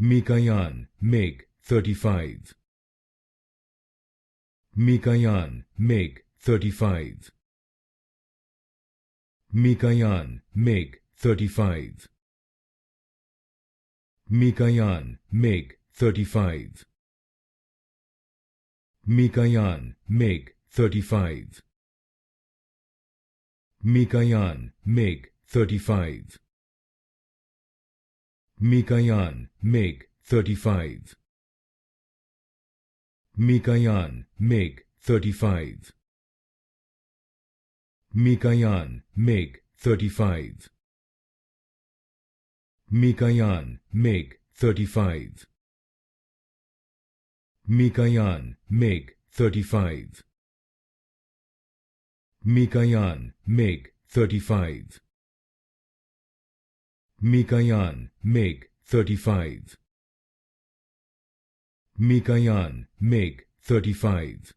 Mikoyan MiG-35. Mikoyan MiG-35. Mikoyan MiG-35. Mikoyan MiG-35. Mikoyan MiG-35. Mikoyan MiG-35. Mikoyan MiG-35. Mikoyan MiG-35. Mikoyan MiG-35. Mikoyan MiG-35. Mikoyan MiG-35. Mikoyan MiG-35. Mikoyan MiG-35. Mikoyan MiG-35.